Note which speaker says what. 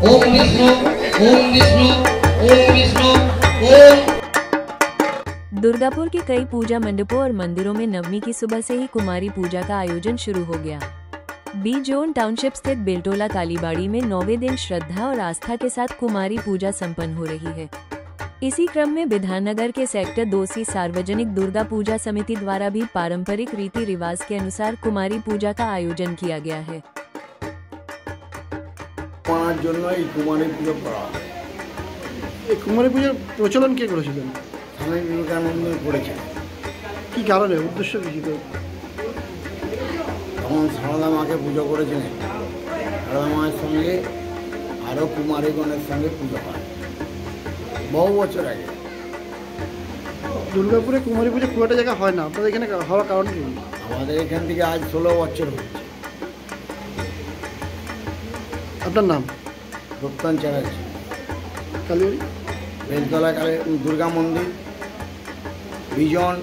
Speaker 1: ओम विष्णु ओम विष्णु ओम विष्णु ओम।
Speaker 2: दुर्गापुर के कई पूजा मंडपों और मंदिरों में नवमी की सुबह से ही कुमारी पूजा का आयोजन शुरू हो गया। बी जोन टाउनशिप स्थित बेलटोला कालीबाड़ी में 9वें दिन श्रद्धा और आस्था के साथ कुमारी पूजा संपन्न हो रही है। इसी क्रम में विधाननगर के सेक्टर 2C सार्वजनिक दुर्गा पूजा समिति द्वारा भी पारंपरिक रीति रिवाज के अनुसार कुमारी पूजा का आयोजन किया गया है।
Speaker 3: कुमारी पूजा प्रचलन के করেছিলেন?
Speaker 4: স্বামী বিবেকানন্দ করেছেন।
Speaker 3: কি কারণে, উদ্দেশ্য কি ছিল?
Speaker 4: তখন সারদা মাকে পুজো করেছিলেন। সারদা মায়ের সঙ্গে আরও কুমারীগণের সঙ্গে পুজো হয় বহু বছর আগে।
Speaker 3: দুর্গাপুরে কুমারী পুজো খুব একটা জায়গা হয় না, আপনাদের এখানে হওয়ার কারণ কি?
Speaker 4: আমাদের এখান থেকে আজ 16 বছর হচ্ছে।
Speaker 3: আপনার নাম?
Speaker 4: রূপকান্ত চ্যাটার্জি।
Speaker 3: কালীবাড়ি
Speaker 4: বেলতলা কালী দুর্গা মন্দির, বিজন